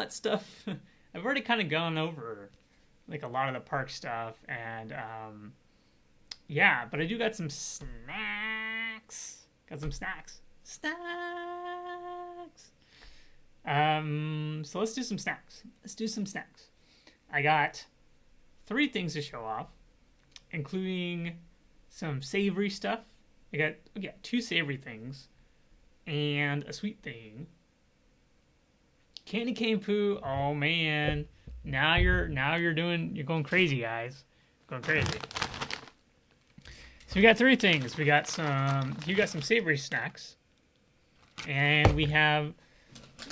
got stuff. I've already kind of gone over like a lot of the park stuff, and yeah, but I do got some snacks. Got some snacks. Snacks. So let's do some snacks. Let's do some snacks. I got 3 things to show off, including some savory stuff. I got 2 savory things and a sweet thing. Candy cane poo. Oh man, now you're going crazy, guys. Going crazy. So we got 3 things. You got some savory snacks, and we have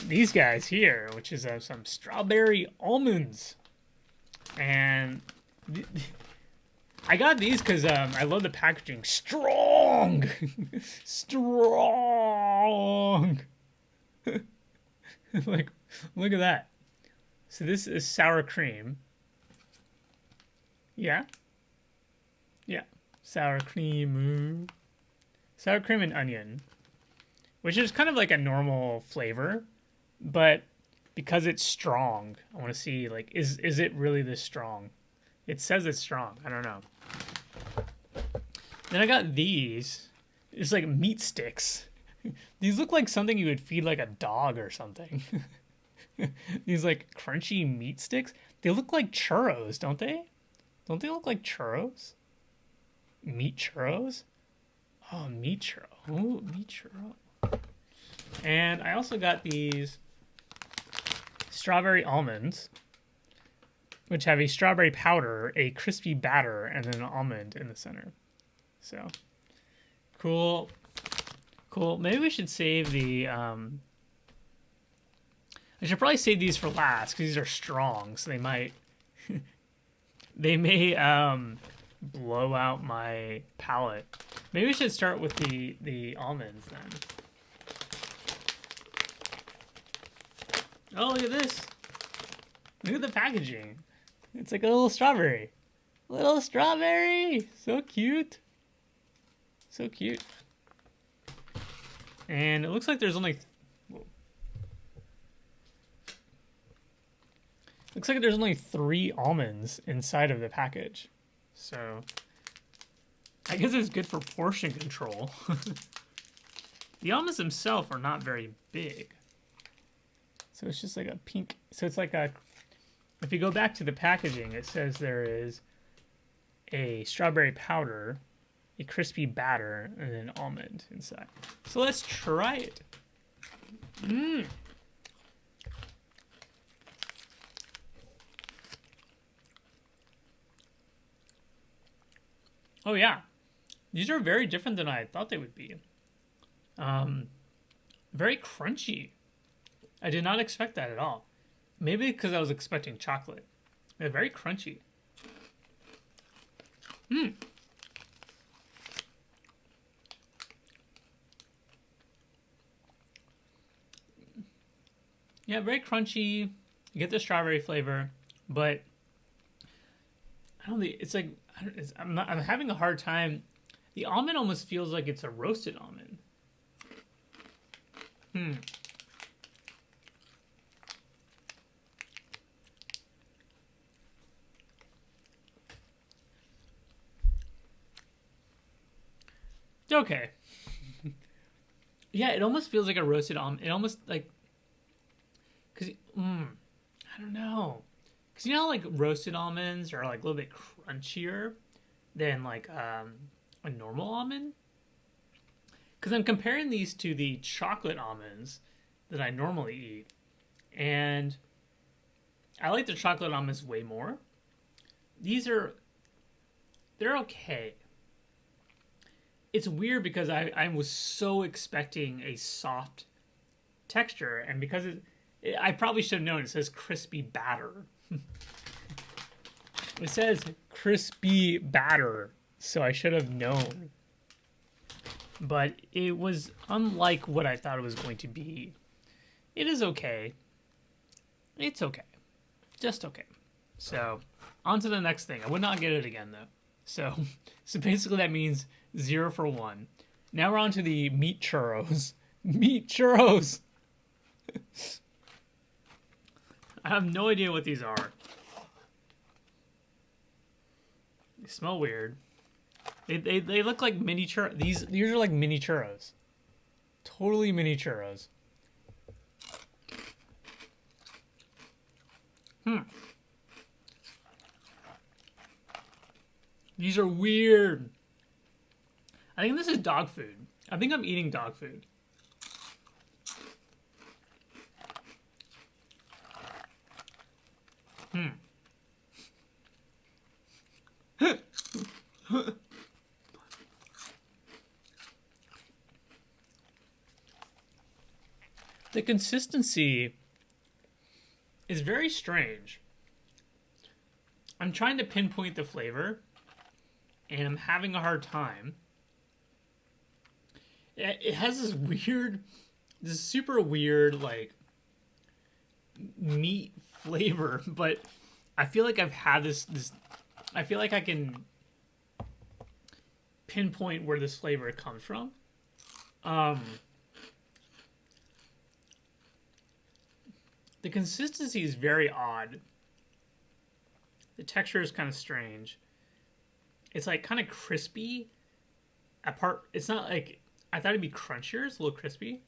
these guys here, which is some strawberry almonds. And I got these because I love the packaging. Strong, strong. Like, look at that. So this is sour cream. Yeah. Sour cream. Sour cream and onion, which is kind of like a normal flavor, but because it's strong, I want to see, like, is it really this strong? It says it's strong. I don't know. Then I got these. It's like meat sticks. These look like something you would feed like a dog or something. These like crunchy meat sticks. They look like churros, don't they? Don't they look like churros? Meat churros? Oh, meat churro. Oh, meat churro. And I also got these strawberry almonds, which have a strawberry powder, a crispy batter, and then an almond in the center. So, cool. Maybe we should save the... I should probably save these for last, because these are strong, so they might... they may blow out my palate. Maybe we should start with the almonds, then. Oh, look at this. Look at the packaging. It's like a little strawberry. Little strawberry! So cute. So cute. And it looks like there's only... Looks like there's only 3 almonds inside of the package. So, I guess it's good for portion control. The almonds themselves are not very big. So it's just like a pink... So it's like a... If you go back to the packaging, it says there is a strawberry powder, a crispy batter, and an almond inside. So let's try it. Oh yeah, these are very different than I thought they would be. Very crunchy. I did not expect that at all. Maybe because I was expecting chocolate. They're very crunchy. Yeah, very crunchy. You get the strawberry flavor, but I don't think it's like I'm having a hard time. The almond almost feels like it's a roasted almond. Okay. Yeah, it almost feels like a roasted almond. It almost like, cause I don't know, cause you know how, like, roasted almonds are like a little bit crunchier than like a normal almond. Cause I'm comparing these to the chocolate almonds that I normally eat, and I like the chocolate almonds way more. They're okay. It's weird because I was so expecting a soft texture, and because I probably should have known it says crispy batter. It says crispy batter, so I should have known. But it was unlike what I thought it was going to be. It is okay. It's okay. Just okay. So, on to the next thing. I would not get it again, though. So basically that means 0 for 1. Now we're on to the meat churros. Meat churros! I have no idea what these are. They smell weird. They look like mini churros. These are like mini churros. Totally mini churros. These are weird. I think this is dog food. I think I'm eating dog food. The consistency is very strange. I'm trying to pinpoint the flavor, and I'm having a hard time. It has this super weird, like, meat flavor, but I feel like I've had this I feel like I can pinpoint where this flavor comes from. The consistency is very odd. The texture is kind of strange. It's like kind of crispy. It's not like, I thought it'd be crunchier. It's a little crispy.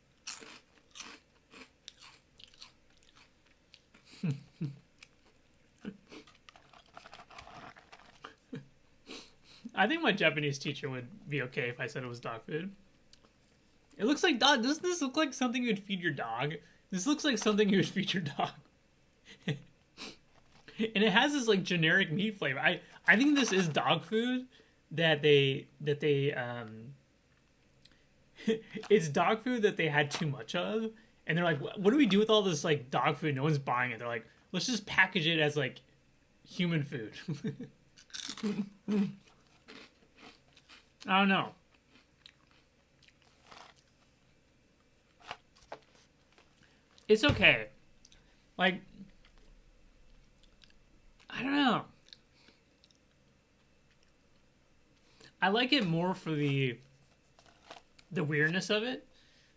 I think my Japanese teacher would be okay if I said it was dog food. It looks like dog. Doesn't this look like something you would feed your dog? This looks like something you would feed your dog. And it has this like generic meat flavor. I think this is dog food that they it's dog food that they had too much of, and they're like, what do we do with all this like dog food? No one's buying it. They're like, let's just package it as like human food. I don't know. It's okay. Like, I don't know. I like it more for the weirdness of it.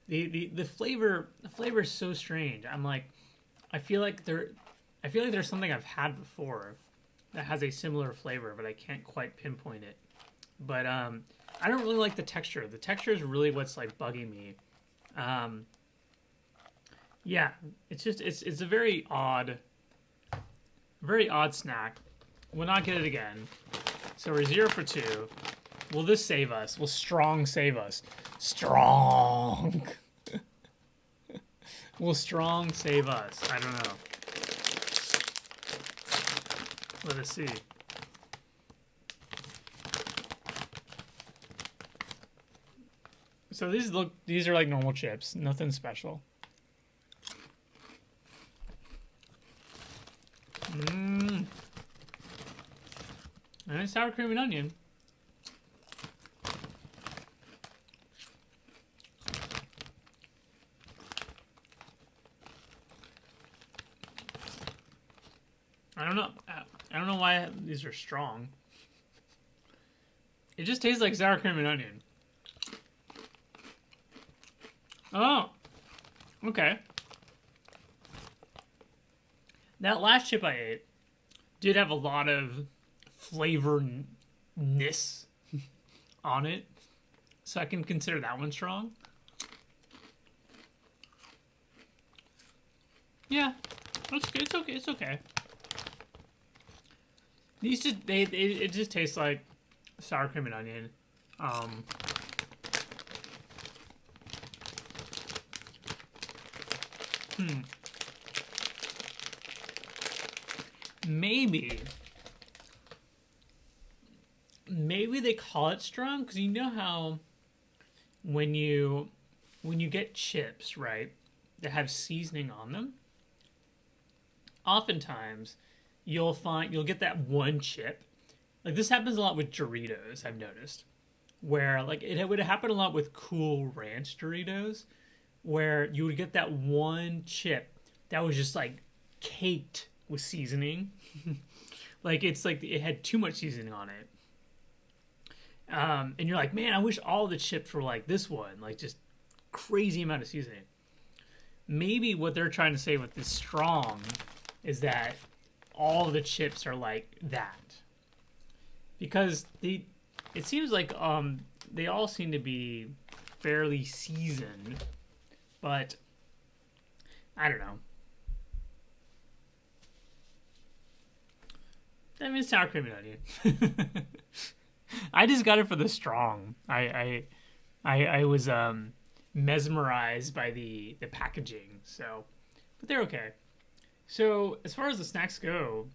The flavor is so strange. I'm like, I feel like there's something I've had before that has a similar flavor, but I can't quite pinpoint it. But I don't really like the texture. The texture is really what's like bugging me. Yeah, it's a very odd snack. We'll not get it again. So we're 0 for 2. Will this save us? Will strong save us? Strong. Will strong save us? I don't know. Let us see. So these are like normal chips, nothing special. And sour cream and onion. I don't know. I don't know why these are strong. It just tastes like sour cream and onion. Oh, okay. That last chip I ate did have a lot of flavor-ness on it, so I can consider that one strong. Yeah, it's good. It's okay. It's okay. These it just tastes like sour cream and onion. Maybe they call it strong because you know how when you get chips, right, that have seasoning on them, oftentimes you'll get that one chip. Like this happens a lot with Doritos, I've noticed, where like it would happen a lot with Cool Ranch Doritos, where you would get that one chip that was just like caked with seasoning. Like it's like it had too much seasoning on it. And you're like, man, I wish all the chips were like this one, like just crazy amount of seasoning. Maybe what they're trying to say with this strong is that all the chips are like that. Because it seems like they all seem to be fairly seasoned, but I don't know. I mean, sour cream and onion. I just got it for the strong. I was mesmerized by the packaging. So, but they're okay. So as far as the snacks go,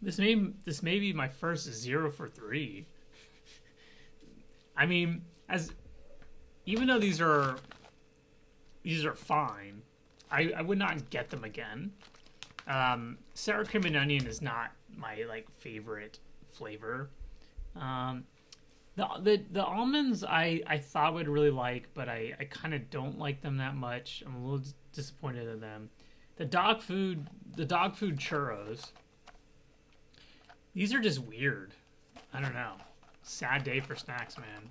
this may be my first 0 for 3. I mean, even though these are fine, I would not get them again. Sour cream and onion is not my favorite flavor. The almonds I thought I would really like, but I kind of don't like them that much. I'm a little disappointed in them. The dog food churros. These are just weird. I don't know. Sad day for snacks, man.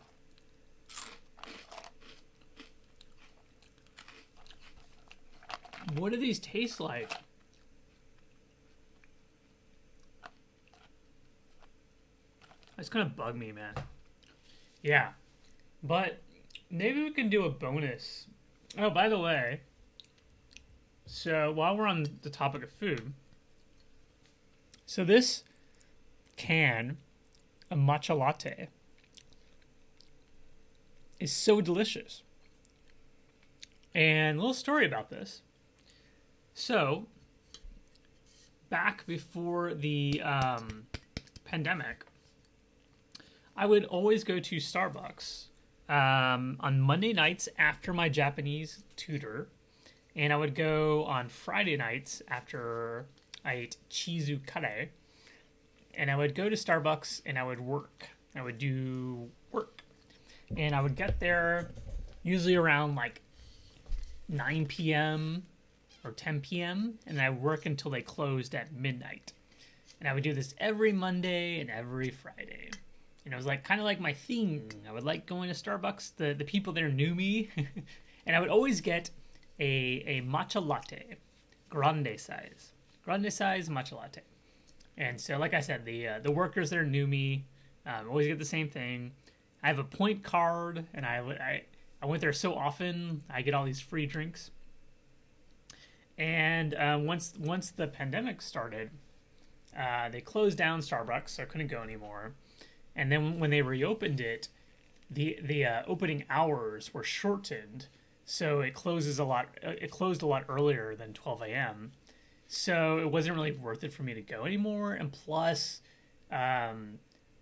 What do these taste like? That's gonna bug me, man. Yeah. But maybe we can do a bonus. Oh, by the way, so while we're on the topic of food, so this can, a matcha latte, is so delicious. And a little story about this. So, back before the pandemic, I would always go to Starbucks on Monday nights after my Japanese tutor, and I would go on Friday nights after I ate chizu kare, and I would go to Starbucks and I would work. I would do work, and I would get there usually around 9 p.m. or 10 p.m. and I would work until they closed at midnight. And I would do this every Monday and every Friday. And it was kind of like my thing. I would like going to Starbucks. The people there knew me. And I would always get a matcha latte, grande size matcha latte. And so, like I said, the workers there knew me. Always get the same thing. I have a point card, and I went there so often. I get all these free drinks. And once the pandemic started, they closed down Starbucks, so I couldn't go anymore. And then when they reopened it, the opening hours were shortened, so it closed a lot earlier than 12 a.m. So it wasn't really worth it for me to go anymore. And plus,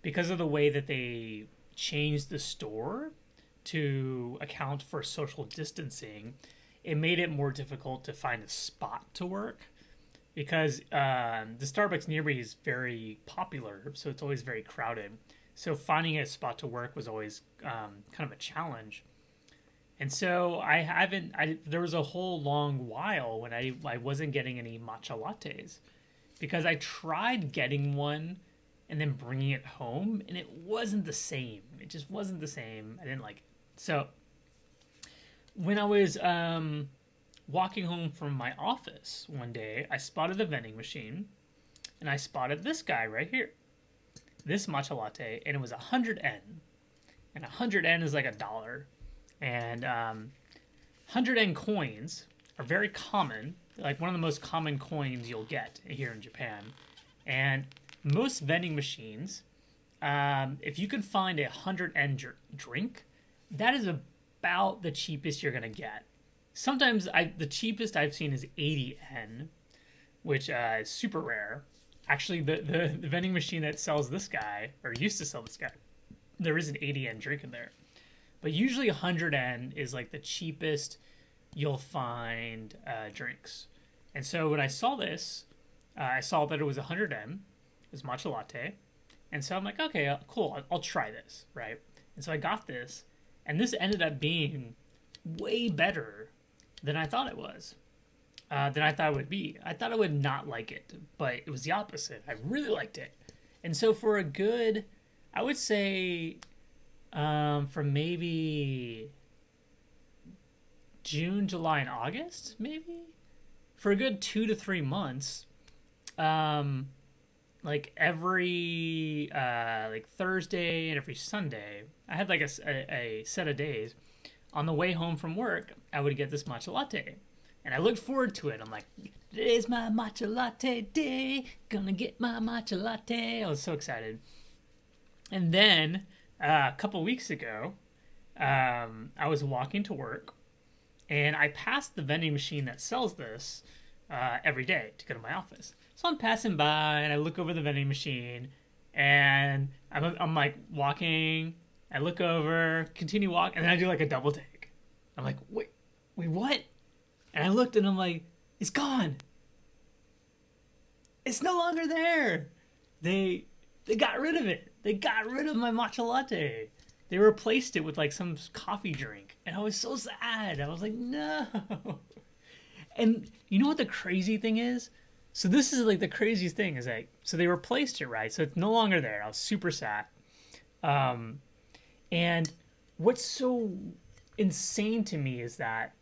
because of the way that they changed the store to account for social distancing, it made it more difficult to find a spot to work, because the Starbucks near me is very popular, so it's always very crowded. So finding a spot to work was always kind of a challenge. And so there was a whole long while when I wasn't getting any matcha lattes, because I tried getting one and then bringing it home, and it wasn't the same. It just wasn't the same. I didn't like it. So when I was walking home from my office one day, I spotted the vending machine, and I spotted this guy right here, this matcha latte, and it was 100 yen, and 100 yen is like $1. And 100 yen coins are very common, like one of the most common coins you'll get here in Japan. And most vending machines, if you can find a 100 yen drink, that is about the cheapest you're gonna get. Sometimes the cheapest I've seen is 80 yen, which is super rare. Actually, the vending machine that sells this guy, or used to sell this guy, there is an 80 yen drink in there. But usually 100 yen is like the cheapest you'll find drinks. And so when I saw this, I saw that it was 100 yen, it was matcha latte. And so I'm like, okay, cool, I'll try this, right? And so I got this, and this ended up being way better than I thought it was, than I thought it would be. I thought I would not like it, but it was the opposite. I really liked it. And so for a good, I would say, from maybe June, July, and August, maybe, for a good 2 to 3 months, um, like every like Thursday and every Sunday, I had like a set of days. On the way home from work, I would get this matcha latte, and I looked forward to it. I'm like, today's my matcha latte day. Gonna get my matcha latte. I was so excited. And then a couple weeks ago, I was walking to work, and I passed the vending machine that sells this every day to go to my office. So I'm passing by, and I look over the vending machine, and I'm like walking. I look over, continue walking, and then I do like a double take. I'm like, wait, what? And I looked, and I'm like, it's gone. It's no longer there. They got rid of it. They got rid of my matcha latte. They replaced it with like some coffee drink, and I was so sad. I was like, no. And you know what the crazy thing is? So this is like the craziest thing is like, so they replaced it, right? So it's no longer there. I was super sad. And what's so insane to me is that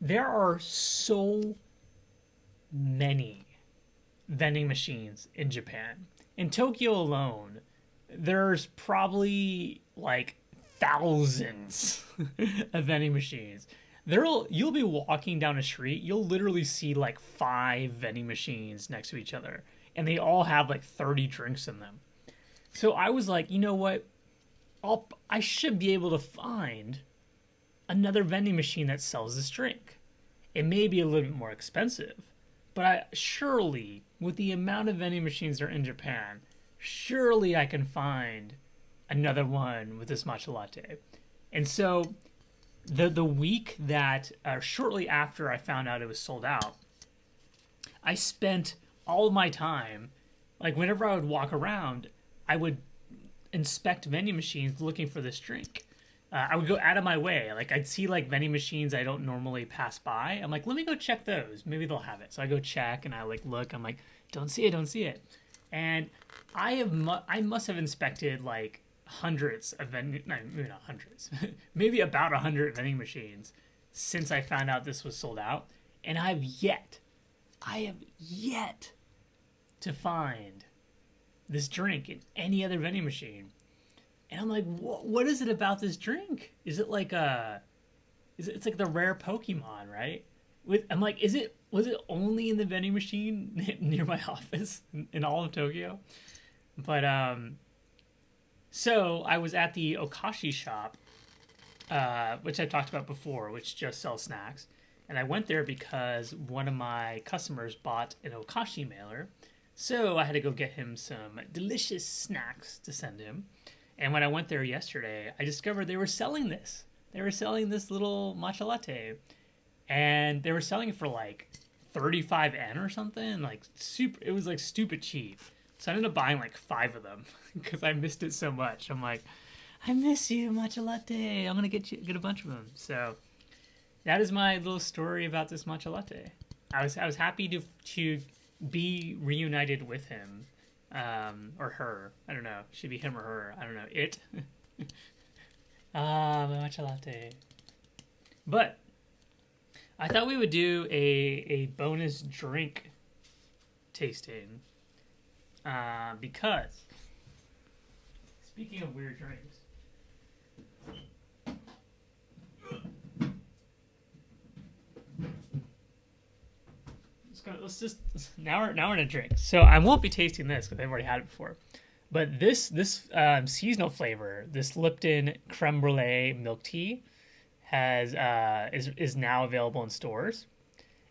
there are so many vending machines in Japan. In Tokyo alone, there's probably like thousands of vending machines. You'll be walking down a street, you'll literally see like 5 vending machines next to each other, and they all have like 30 drinks in them. So I was like, you know what? I should be able to find another vending machine that sells this drink. It may be a little bit more expensive, but surely, with the amount of vending machines that are in Japan, surely I can find another one with this matcha latte. And so the week that, shortly after I found out it was sold out, I spent all of my time, like whenever I would walk around, I would inspect vending machines looking for this drink. I would go out of my way. Like I'd see like vending machines I don't normally pass by. I'm like, let me go check those. Maybe they'll have it. So I go check and I like look. I'm like, don't see it. And I must have inspected like hundreds of maybe not hundreds, maybe about 100 vending machines since I found out this was sold out. And I have yet to find this drink in any other vending machine. And I'm like, what is it about this drink? Is it like it's like the rare Pokemon, right? I'm like, was it only in the vending machine near my office in all of Tokyo? But so I was at the Okashi shop, which I talked about before, which just sells snacks. And I went there because one of my customers bought an Okashi mailer. So I had to go get him some delicious snacks to send him. And when I went there yesterday, I discovered they were selling this. They were selling this little matcha latte. And they were selling it for like 35 yen or something. Like it was like stupid cheap. So I ended up buying like 5 of them because I missed it so much. I'm like, I miss you, matcha latte. I'm going to get a bunch of them. So that is my little story about this matcha latte. I was happy to be reunited with him, or her. I don't know. Should be him or her. I don't know. It. My matcha latte. But I thought we would do a bonus drink tasting, because speaking of weird drinks. Now we're gonna drink. So I won't be tasting this because I've already had it before. But this seasonal flavor, this Lipton creme brulee milk tea, is now available in stores,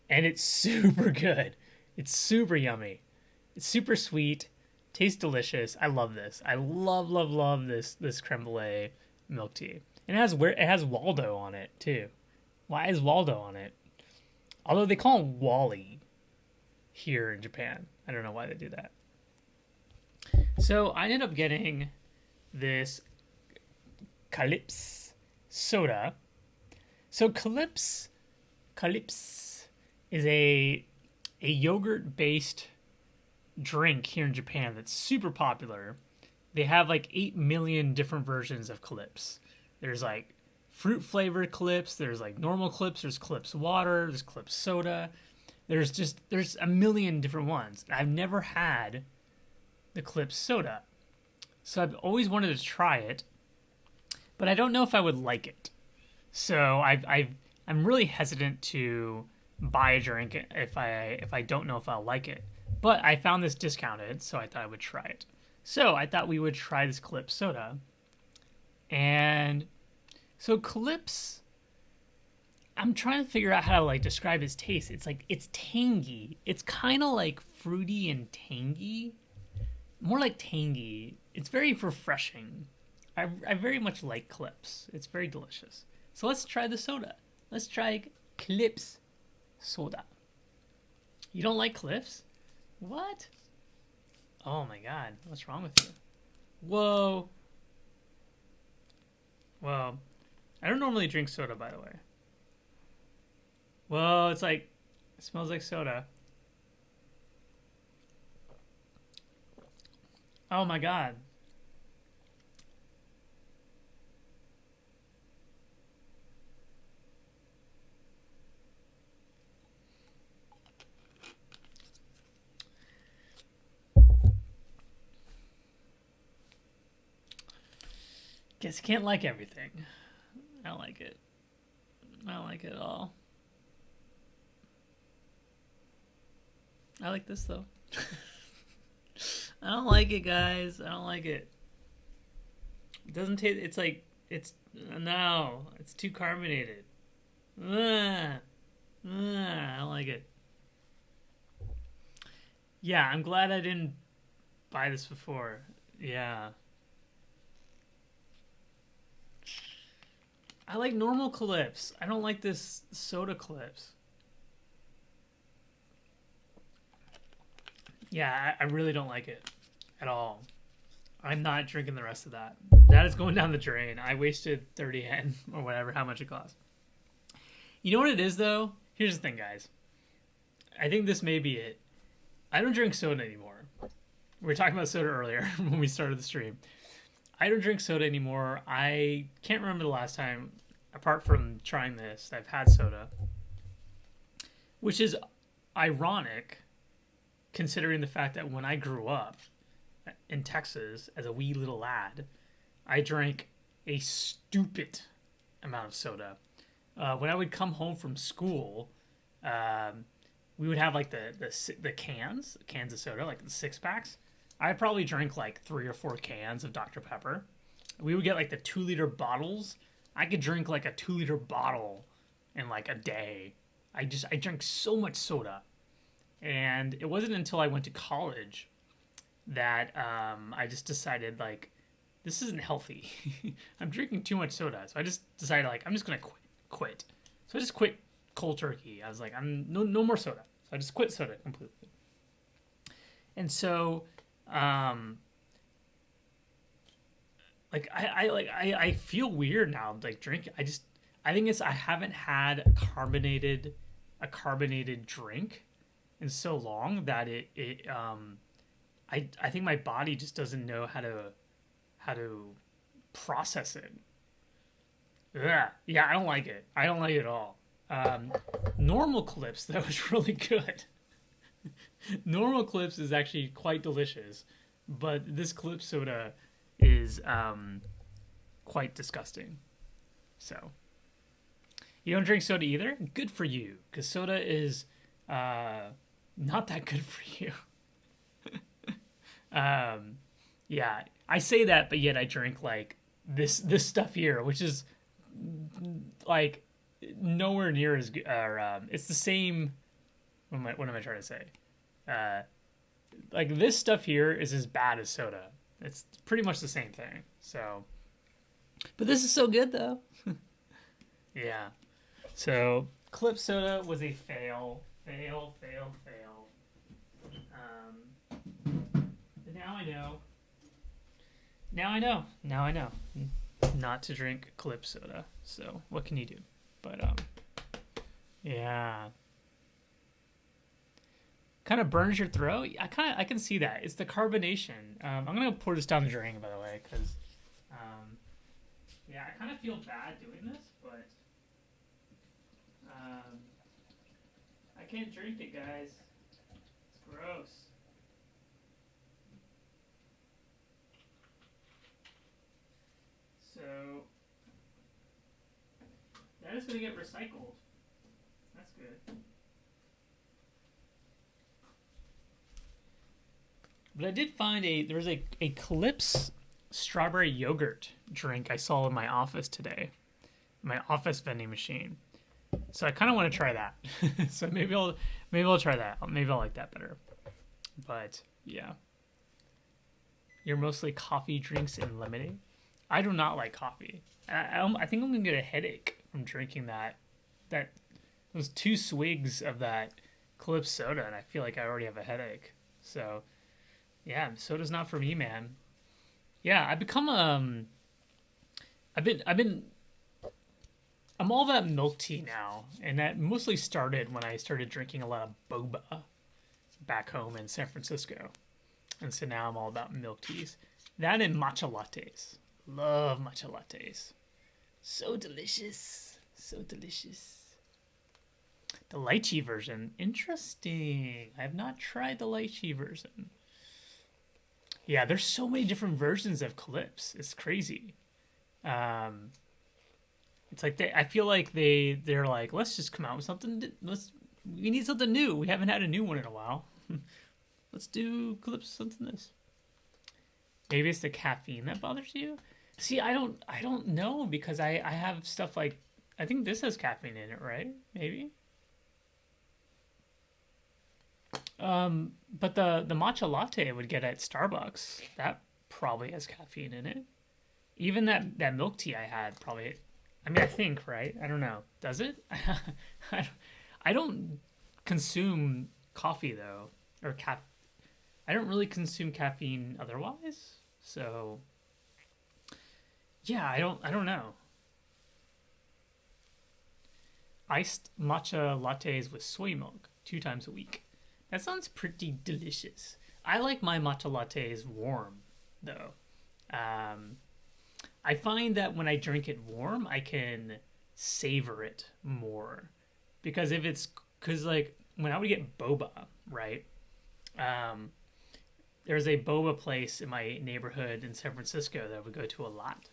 and it's super good. It's super yummy. It's super sweet. Tastes delicious. I love this. I love this creme brulee milk tea. And it has Waldo on it too. Why is Waldo on it? Although they call him Wally here in Japan. I don't know why they do that. So I ended up getting this Calypse soda. So Calypse is a yogurt-based drink here in Japan that's super popular. They have like 8 million different versions of Calypse. There's like fruit flavored Calypse, there's like normal Calypse, there's Calypse water, there's Calypse soda. There's a million different ones. I've never had the Clips soda. So I've always wanted to try it, but I don't know if I would like it. So I'm really hesitant to buy a drink if I don't know if I'll like it. But I found this discounted, so I thought I would try it. So I thought we would try this Clips soda. And so Clips, I'm trying to figure out how to like describe its taste. It's tangy. It's kind of like fruity and tangy. More like tangy. It's very refreshing. I very much like Clips. It's very delicious. So let's try the soda. Let's try Clips soda. You don't like Clips? What? Oh my god. What's wrong with you? Whoa. Whoa. I don't normally drink soda, by the way. Whoa, it smells like soda. Oh my god. Guess you can't like everything. I don't like it. I don't like it at all. I like this though. I don't like it, guys. I don't like it. It doesn't taste. No. It's too carbonated. I don't like it. Yeah, I'm glad I didn't buy this before. Yeah. I like normal Clips. I don't like this soda Clips. Yeah, I really don't like it at all. I'm not drinking the rest of that. That is going down the drain. I wasted 30 yen or whatever, how much it cost. You know what it is, though? Here's the thing, guys. I think this may be it. I don't drink soda anymore. We were talking about soda earlier when we started the stream. I don't drink soda anymore. I can't remember the last time, apart from trying this, I've had soda. Which is ironic, considering the fact that when I grew up in Texas as a wee little lad, I drank a stupid amount of soda. When I would come home from school, we would have like the cans of soda, like the 6-packs. I probably drank like 3 or 4 cans of Dr. Pepper. We would get like the 2-liter bottles. I could drink like a 2-liter bottle in like a day. I drank so much soda. And it wasn't until I went to college that I just decided, like, this isn't healthy. I'm drinking too much soda. So I just decided, like, I'm just going to quit. So I just quit cold turkey. I was like, I'm no more soda. So I just quit soda completely. And so, I feel weird now, like, drinking. I think I haven't had a carbonated drink in so long that I think my body just doesn't know how to process it. Ugh. Yeah, I don't like it. I don't like it at all. Normal Clips, though, is really good. Normal Clips is actually quite delicious, but this Clips soda is quite disgusting. So, you don't drink soda either? Good for you, because soda is not that good for you. Yeah, I say that, but yet I drink like this stuff here, which is like nowhere near as good. It's the same. What am I trying to say? Like this stuff here is as bad as soda. It's pretty much the same thing. So, but this is so good though. Yeah. So Clip soda was a fail. But now I know not to drink Clip soda. So what can you do? But yeah, kind of burns your throat. I can see that. It's the carbonation. I'm gonna pour this down the drain, by the way, because yeah, I kind of feel bad doing this, but I can't drink it, guys. It's gross. So that is going to get recycled. That's good. But I did find there was a Calypse strawberry yogurt drink I saw in my office today. My office vending machine. So I kind of want to try that. So maybe I'll try that. Maybe I'll like that better. But yeah. You're mostly coffee drinks and lemonade? I do not like coffee. I think I'm going to get a headache from drinking those 2 swigs of that Calypse soda, and I feel like I already have a headache. So yeah, soda's not for me, man. Yeah, I'm all about milk tea now, and that mostly started when I started drinking a lot of boba back home in San Francisco. And so now I'm all about milk teas. That and matcha lattes. Love matcha lattes. So delicious. So delicious. The lychee version. Interesting. I have not tried the lychee version. Yeah, there's so many different versions of Calypse. It's crazy. It's like I feel like they're like, let's just come out with something. We need something new. We haven't had a new one in a while. Let's do Calypse something this. Maybe it's the caffeine that bothers you. See, I don't know, because I have stuff like, I think this has caffeine in it, right? Maybe. But the matcha latte I would get at Starbucks, that probably has caffeine in it. Even that milk tea I had probably, I mean, I think, right? I don't know. Does it? I don't consume coffee though, or I don't really consume caffeine otherwise. So yeah, I don't know. Iced matcha lattes with soy milk 2 times a week. That sounds pretty delicious. I like my matcha lattes warm, though. I find that when I drink it warm, I can savor it more. Because like, when I would get boba, right? There's a boba place in my neighborhood in San Francisco that I would go to a lot.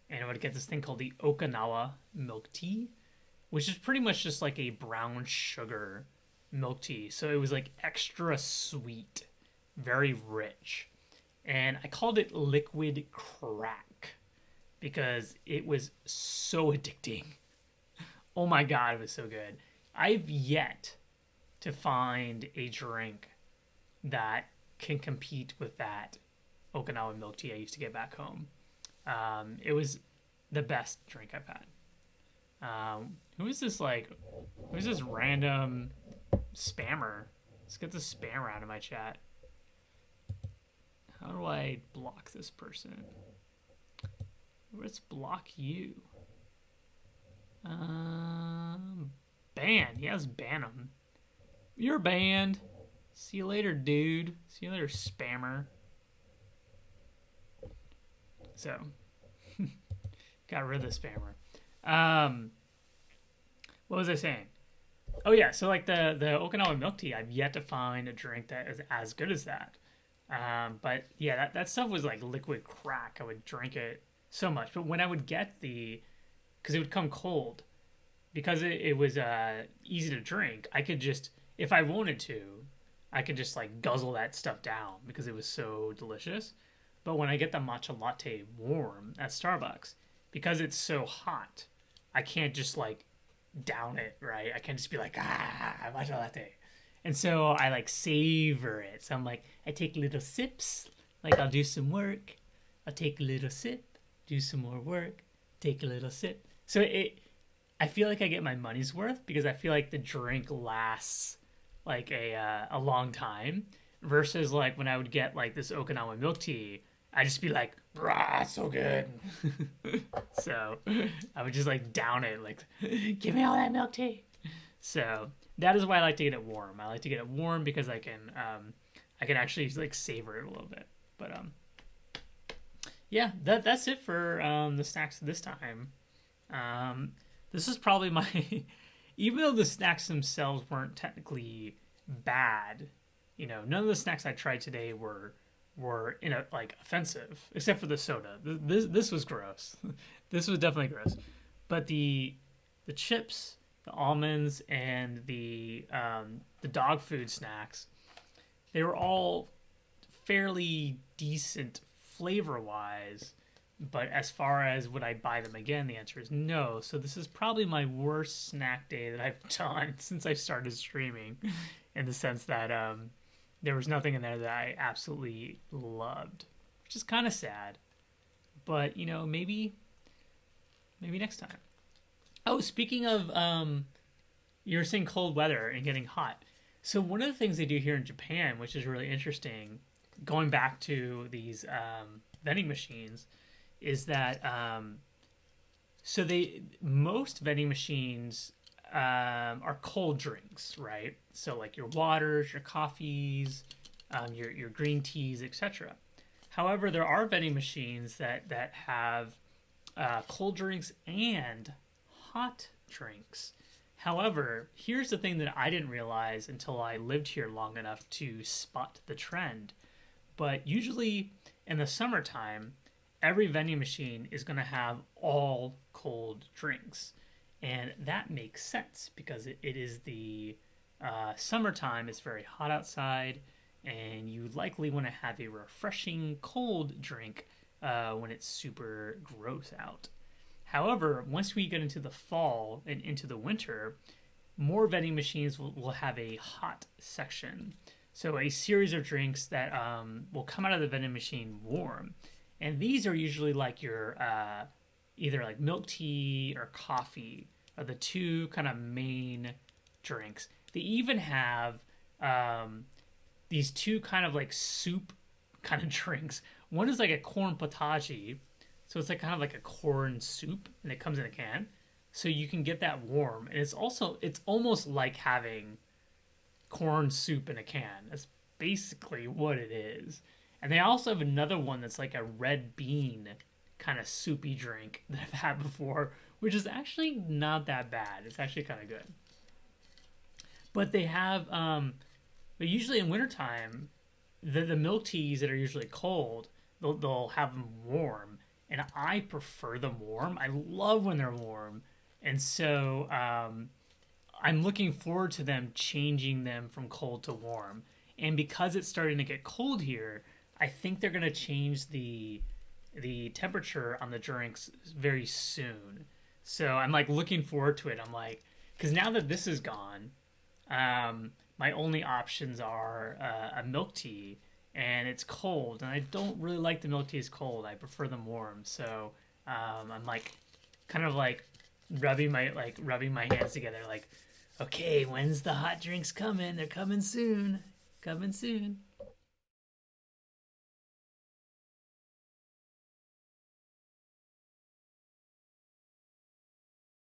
And I would get this thing called the Okinawa milk tea, which is pretty much just like a brown sugar milk tea. So it was like extra sweet, very rich. And I called it liquid crack because it was so addicting. Oh my God, it was so good. I've yet to find a drink that can compete with that Okinawa milk tea I used to get back home. It was the best drink I've had. Who's this random spammer? Let's get the spammer out of my chat. How do I block this person? Let's block you. Banned. Yes, ban him. You're banned. See you later, dude. See you later, spammer. So, got rid of the spammer. What was I saying? Oh yeah, so like the Okinawa milk tea, I've yet to find a drink that is as good as that. But yeah, that stuff was like liquid crack. I would drink it so much. But when I would get because it would come cold, because it was easy to drink, I could just, if I wanted to, I could just like guzzle that stuff down because it was so delicious. But when I get the matcha latte warm at Starbucks, because it's so hot, I can't just like down it, right? I can't just be like, matcha latte. And so I like savor it. So I'm like, I take little sips, like I'll do some work, I'll take a little sip, do some more work, take a little sip. So I feel like I get my money's worth because I feel like the drink lasts like a long time, versus like when I would get like this Okinawa milk tea, I'd just be like, rah, so good. So I would just like down it, like, give me all that milk tea. So that is why I like to get it warm. I like to get it warm because I can actually like savor it a little bit. But yeah, that's it for the snacks this time. This is probably my even though the snacks themselves weren't technically bad, none of the snacks I tried today were like offensive, except for the soda. This was gross. This was definitely gross. But the chips, the almonds, and the dog food snacks, they were all fairly decent flavor wise. But as far as would I buy them again, the answer is no. So this is probably my worst snack day that I've done since I started streaming, in the sense that there was nothing in there that I absolutely loved, which is kind of sad. But maybe next time. Oh, speaking of, you were saying cold weather and getting hot. So one of the things they do here in Japan, which is really interesting, going back to these vending machines, is that most vending machines are cold drinks, right? So like your waters, your coffees, your green teas, etc. However, there are vending machines that have cold drinks and hot drinks. However, here's the thing that I didn't realize until I lived here long enough to spot the trend. But usually in the summertime, every vending machine is going to have all cold drinks. And that makes sense because it is the summertime. It's very hot outside, and you likely want to have a refreshing cold drink when it's super gross out. However, once we get into the fall and into the winter, more vending machines will have a hot section. So a series of drinks that will come out of the vending machine warm. And these are usually like your either like milk tea or coffee are the two kind of main drinks. They even have these two kind of like soup kind of drinks. One is like a corn potaji, so it's like kind of like a corn soup, and it comes in a can. So you can get that warm, and it's almost like having corn soup in a can. That's basically what it is. And they also have another one that's like a red bean kind of soupy drink that I've had before, which is actually not that bad. It's actually kind of good. But they have, but usually in wintertime, the milk teas that are usually cold, they'll have them warm. And I prefer them warm. I love when they're warm. And so I'm looking forward to them changing them from cold to warm. And because it's starting to get cold here, I think they're going to change the temperature on the drinks very soon. So I'm like looking forward to it. I'm like, because now that this is gone, my only options are a milk tea, and it's cold, and I don't really like the milk teas cold. I prefer them warm. So I'm like kind of like rubbing my hands together, like, okay, when's the hot drinks coming? They're coming soon. Coming soon.